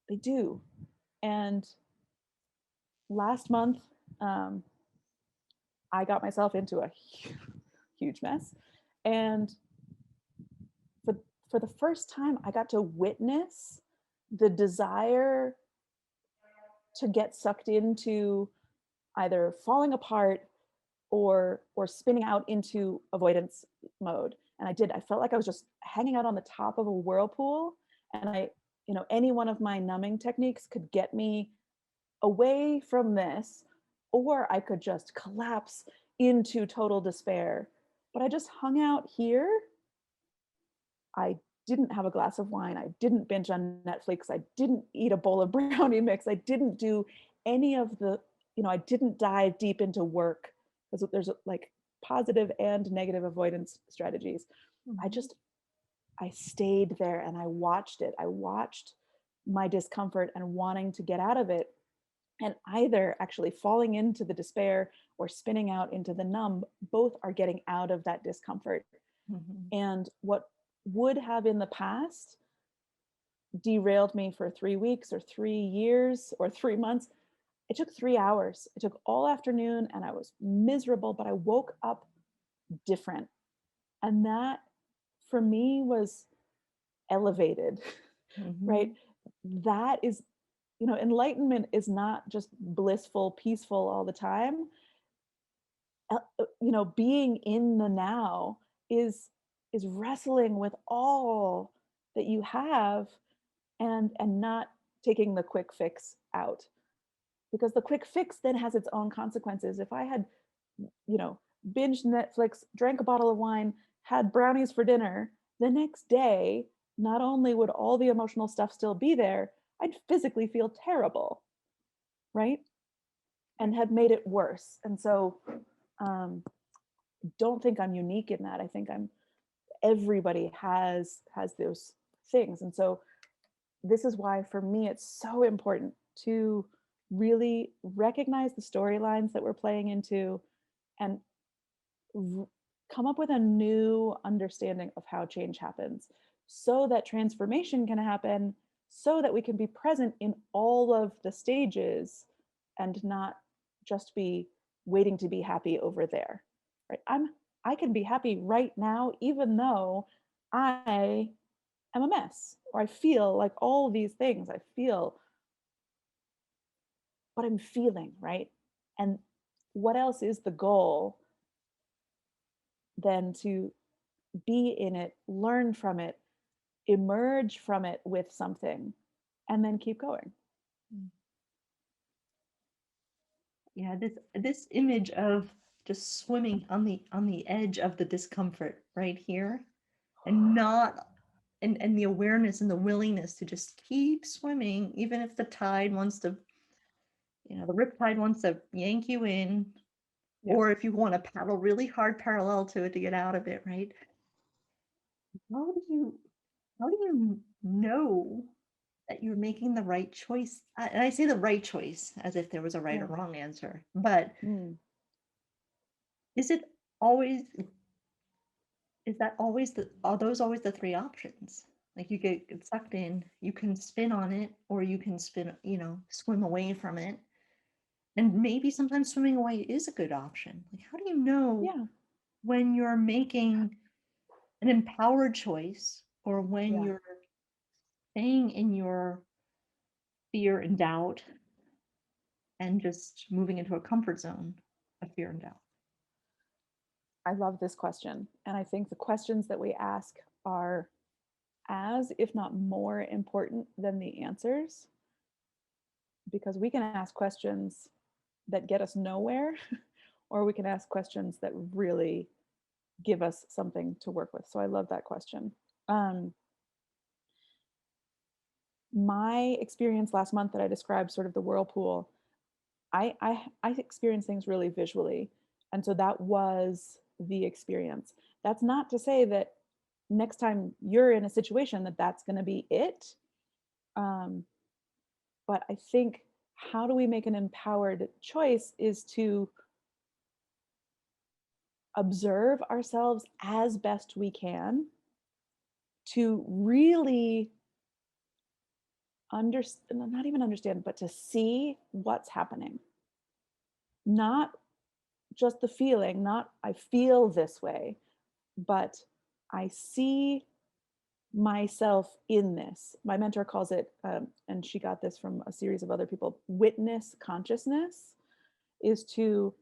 They do. And last month, I got myself into a huge mess. And for, for the first time, I got to witness the desire to get sucked into either falling apart or spinning out into avoidance mode. And I did. I felt like I was just hanging out on the top of a whirlpool, and any one of my numbing techniques could get me away from this, or I could just collapse into total despair. But I just hung out here. I didn't have a glass of wine. I didn't binge on Netflix. I didn't eat a bowl of brownie mix. I didn't do any of the, I didn't dive deep into work, because there's like positive and negative avoidance strategies. Mhm. I stayed there and I watched it. I watched my discomfort and wanting to get out of it, and either actually falling into the despair or spinning out into the numb. Both are getting out of that discomfort. Mhm. And what would have in the past derailed me for 3 weeks or 3 years or 3 months, it took 3 hours. It took all afternoon and I was miserable, but I woke up different. And that for me was elevated, right? Mhm. That is, enlightenment is not just blissful, peaceful all the time. Being in the now is wrestling with all that you have, and not taking the quick fix out, because the quick fix then has its own consequences. If I had, you know binged Netflix, drank a bottle of wine, had brownies for dinner, the next day, not only would all the emotional stuff still be there, I'd physically feel terrible, right? And had made it worse. And so, um, don't think I'm unique in that. I think everybody has those things. And so this is why for me it's so important to really recognize the storylines that we're playing into, and come up with a new understanding of how change happens, so that transformation can happen, so that we can be present in all of the stages and not just be waiting to be happy over there, right? I can be happy right now even though I am a mess, or I feel like all these things I feel, but I'm feeling, right? And what else is the goal than to be in it, learn from it, emerge from it with something, and then keep going. Mm. Yeah, this image of just swimming on the edge of the discomfort right here, and not and the awareness and the willingness to just keep swimming, even if the tide wants to, the rip tide wants to yank you in, Yeah. or if you want to paddle really hard parallel to it to get out of it, right? How do you how do you know that you're making the right choice? And I say the right choice as if there was a right or Yeah. wrong answer, but Mm. is it always is that always are those always the three options? Like you get sucked in, you can spin on it, or you can swim away from it. And maybe sometimes swimming away is a good option. Like, how do you know Yeah. when you're making an empowered choice, or when Yeah. you're staying in your fear and doubt and just moving into a comfort zone of fear and doubt? I love this question. And I think the questions that we ask are as, if not more, important than the answers, because we can ask questions that get us nowhere, or we can ask questions that really give us something to work with. So I love that question. Um, my experience last month that I described, sort of the whirlpool, I experience things really visually, and so that was the experience. That's not to say that next time you're in a situation that that's going to be it. Um, but I think how do we make an empowered choice is to observe ourselves as best we can, to really understand, not even understand, but to see what's happening, not just the feeling, not I feel this way, but I see myself in this. My mentor calls it, and she got this from a series of other people, witness consciousness, is to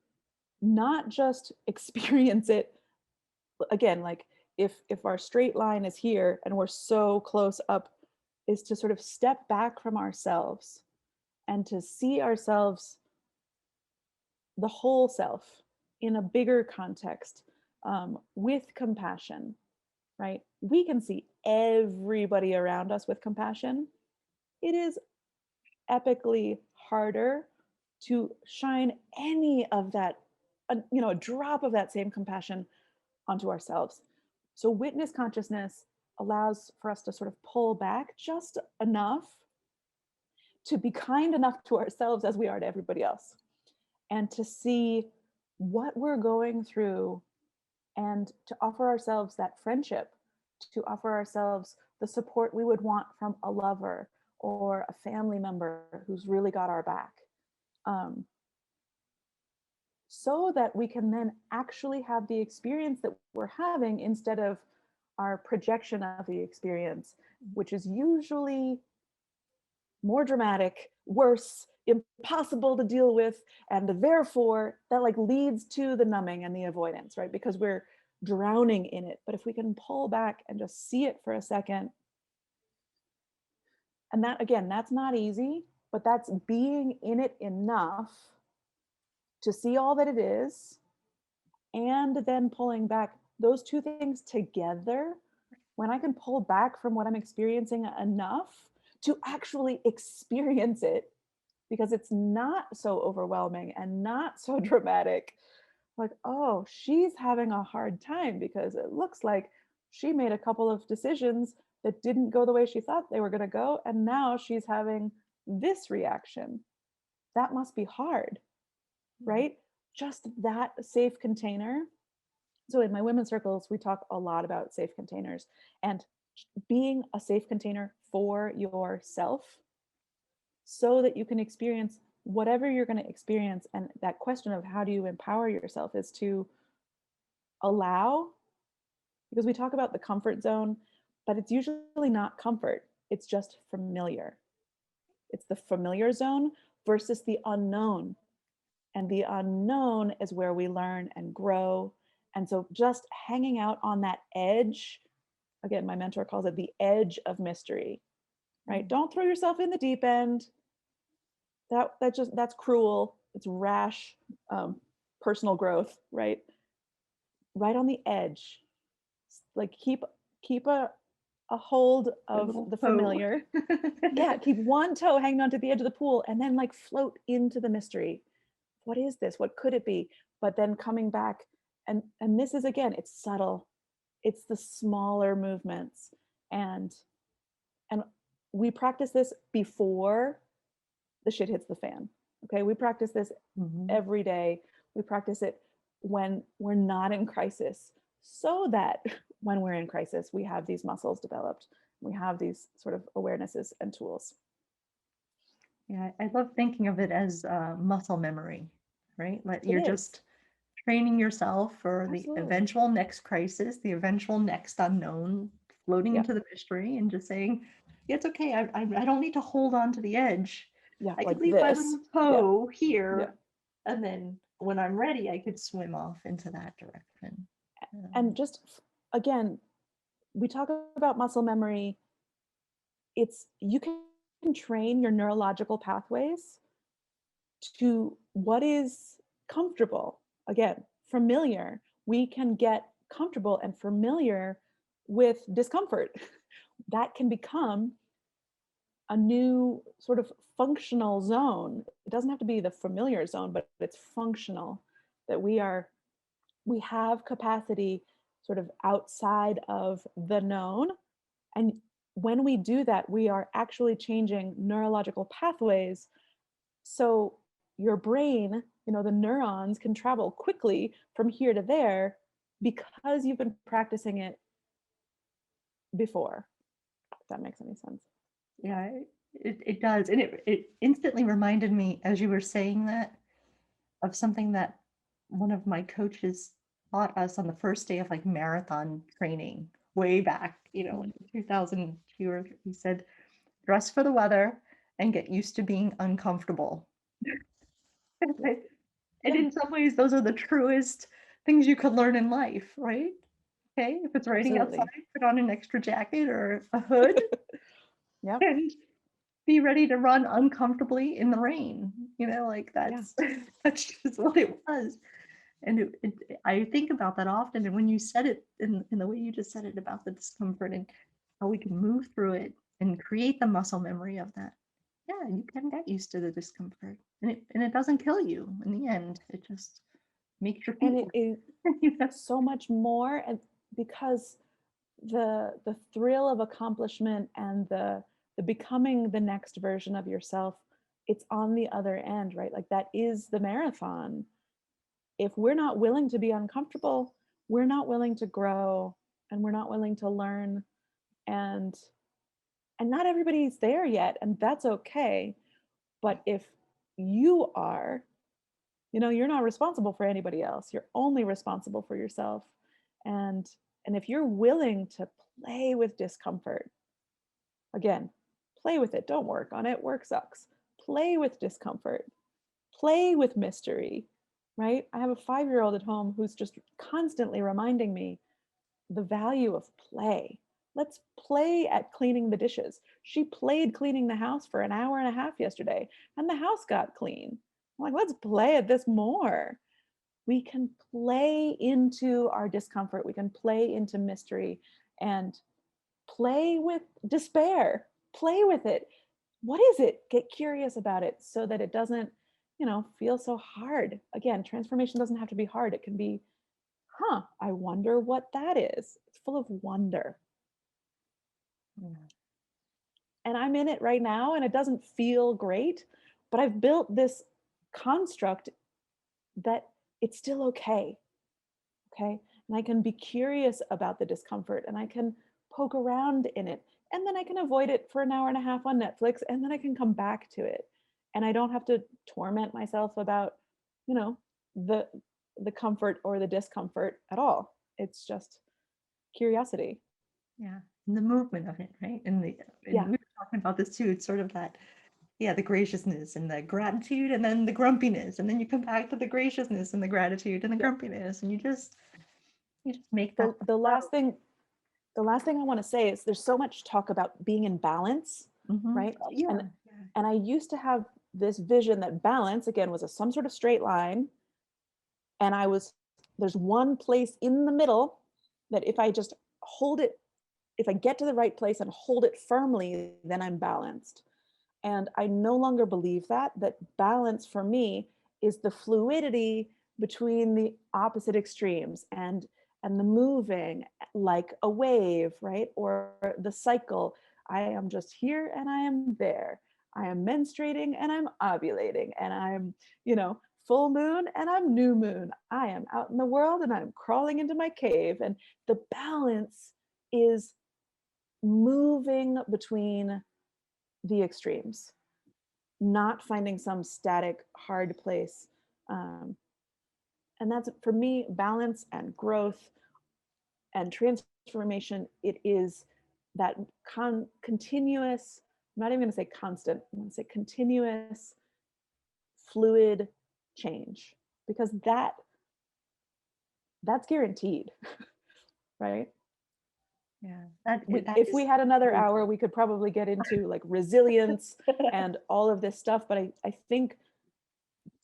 not just experience it again, like if our straight line is here and we're so close up, is to sort of step back from ourselves and to see ourselves, the whole self, in a bigger context, with compassion, right? We can see everybody around us with compassion. It is epically harder to shine any of that, a drop of that same compassion onto ourselves. So witness consciousness allows for us to sort of pull back just enough to be kind enough to ourselves as we are to everybody else, and to see what we're going through, and to offer ourselves that friendship, to offer ourselves the support we would want from a lover or a family member who's really got our back, um, so that we can then actually have the experience that we're having instead of our projection of the experience, which is usually more dramatic, worse, impossible to deal with, and therefore that like leads to the numbing and the avoidance, right? Because we're drowning in it. But if we can pull back and just see it for a second, and that again, that's not easy, but that's being in it enough to see all that it is, and then pulling back. Those two things together, when I can pull back from what I'm experiencing enough to actually experience it, because it's not so overwhelming and not so dramatic. Like, oh, she's having a hard time because it looks like she made a couple of decisions that didn't go the way she thought they were going to go. And now she's having this reaction. That must be hard, right? Just that safe container. So in my women's circles, we talk a lot about safe containers and being a safe container for yourself so that you can experience whatever you're going to experience. And that question of how do you empower yourself is to allow, because we talk about the comfort zone, but it's usually not comfort, it's just familiar. It's the familiar zone versus the unknown. And the unknown is where we learn and grow. And so just hanging out on that edge, again, my mentor calls it the edge of mystery, right? Don't throw yourself in the deep end. That's cruel. It's rash, personal growth, right? Right on the edge, like keep a hold of the familiar. Yeah, keep one toe hanging onto the edge of the pool, and then like float into the mystery. What is this? What could it be? But then coming back, and this is again, it's subtle. It's the smaller movements, and we practice this before the shit hits the fan. Okay, we practice this every day. We practice it when we're not in crisis, so that when we're in crisis, we have these muscles developed. We have these sort of awarenesses and tools. Yeah, I love thinking of it as muscle memory, right? You're is. just training yourself for the Absolutely. eventual next crisis, the eventual next unknown, floating Yep. into the mystery and just saying, yeah, it's okay. I don't need to hold on to the edge. Yeah, I could like leave my this. little Yeah. toe Yeah. here, and then when I'm ready, I could swim off into that direction. And just again, we talk about muscle memory. It's you can train your neurological pathways to what is comfortable. Again, familiar. We can get comfortable and familiar with discomfort. That can become a new sort of functional zone. It doesn't have to be the familiar zone, but it's functional, that we have capacity sort of outside of the known. And when we do that, we are actually changing neurological pathways. So your brain, the neurons can travel quickly from here to there because you've been practicing it before, if that makes any sense. Yeah, it does. And it instantly reminded me, as you were saying that, of something that one of my coaches taught us on the first day of like marathon training way back, Mm. like 2002. He said, dress for the weather and get used to being uncomfortable. Yeah. And Yeah, in some ways, those are the truest things you could learn in life, right? Okay, if it's raining outside, absolutely. put on an extra jacket or a hood Yep. and be ready to run uncomfortably in the rain. Like Yeah. that's just what it was. And I think about that often. And when you said it in the way you just said it about the discomfort and how we can move through it and create the muscle memory of that, yeah, you can get used to the discomfort, and it doesn't kill you in the end. It just makes your And feet it is work. so much more, and because the thrill of accomplishment and the becoming the next version of yourself, it's on the other end, right? Like that is the marathon. If we're not willing to be uncomfortable, we're not willing to grow, and we're not willing to learn, and not everybody's there yet, and that's okay. But if you are, you're not responsible for anybody else. You're only responsible for yourself. And if you're willing to play with discomfort, again, play with it. Don't work on it. Work sucks. Play with discomfort. Play with mystery, right? I have a 5-year-old at home who's just constantly reminding me the value of play. Let's play at cleaning the dishes. She played cleaning the house for an hour and a half yesterday, and the house got clean. I'm like, let's play at this more. We can play into our discomfort. We can play into mystery and play with despair. Play with it. What is it? Get curious about it so that it doesn't, feel so hard. Again, transformation doesn't have to be hard. It can be, I wonder what that is. It's full of wonder. Yeah. And I'm in it right now and it doesn't feel great, but I've built this construct that it's still okay. Okay. And I can be curious about the discomfort and I can poke around in it. And then I can avoid it for an hour and a half on Netflix and then I can come back to it. And I don't have to torment myself about, you know, the the comfort or the discomfort at all. It's just curiosity. Yeah, and the movement of it, right? And Yeah. we were talking about this too. It's sort of that, yeah, the graciousness and the gratitude, and then the grumpiness, and then you come back to the graciousness and the gratitude and the Yeah. grumpiness, and you just make that The the the flow. last thing the last thing I want to say is there's so much talk about being in balance, right? Yeah, And yeah, I used to have this vision that balance again was some sort of straight line, and there's one place in the middle that if I just hold it, if I get to the right place and hold it firmly, then I'm balanced. And I no longer believe that balance for me is the fluidity between the opposite extremes and the moving like a wave, right? Or the cycle. I am just here and I am there. I am menstruating and I'm ovulating and I'm, full moon and I'm new moon. I am out in the world and I'm crawling into my cave. And the balance is moving between the extremes, not finding some static, hard place. Um, and that's for me, balance and growth and transformation. It is that continuous, I'm not even going to say constant, I'm going to say continuous, fluid change, because that's guaranteed, right? yeah. That that If we is had another so hour, true. we could probably get into like resilience and all of this stuff. But I think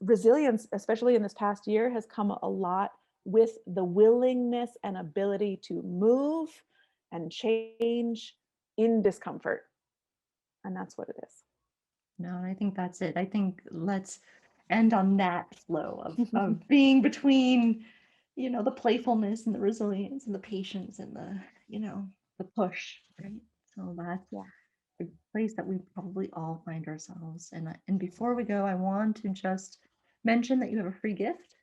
resilience, especially in this past year, has come a lot with the willingness and ability to move and change in discomfort. And that's what it is. No, I think that's it. I think let's end on that flow of being between, the playfulness and the resilience and the patience and the push, right? So that's Yeah. the place that we probably all find ourselves. And before we go, I want to just mention that you have a free gift,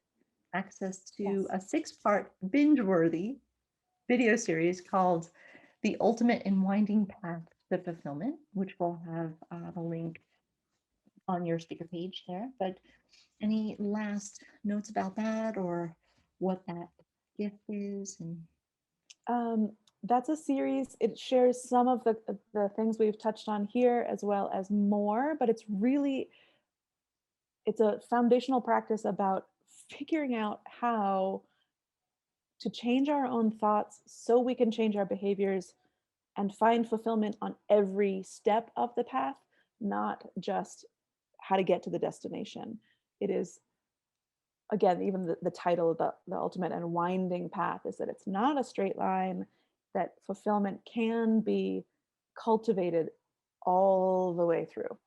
access to Yes. a 6-part binge-worthy video series called The Ultimate and Winding Path to Fulfillment, which will have the link on your speaker page there. But any last notes about that or what that gift is? And That's a series. It shares some of the things we've touched on here as well as more, but it's a foundational practice about figuring out how to change our own thoughts so we can change our behaviors and find fulfillment on every step of the path, not just how to get to the destination. It is, again, even the title, the ultimate and winding path, is that it's not a straight line, that fulfillment can be cultivated all the way through.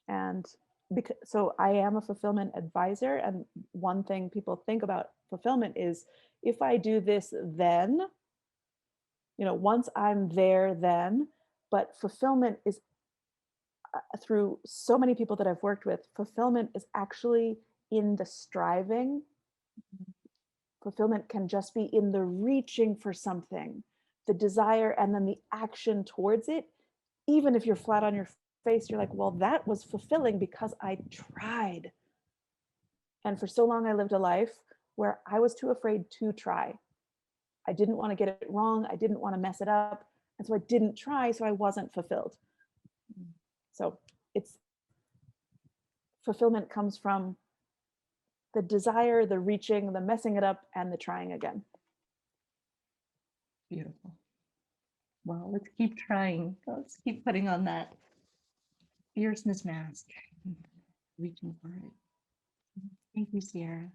And because, so I am a fulfillment advisor, and one thing people think about fulfillment is, if I do this, then, once I'm there, then. But fulfillment is, through so many people that I've worked with, fulfillment is actually in the striving. Fulfillment can just be in the reaching for something, the desire, and then the action towards it. Even if you're flat on your face, you're like, well, that was fulfilling because I tried. And for so long, I lived a life where I was too afraid to try. I didn't want to get it wrong. I didn't want to mess it up. And so I didn't try, so I wasn't fulfilled. So it's fulfillment comes from the desire, the reaching, the messing it up, and the trying again. beautiful. Well, let's keep trying. Let's keep putting on that fierceness mask, reaching for it. Thank you, Sierra.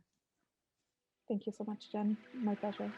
Thank you so much, Jen. My pleasure.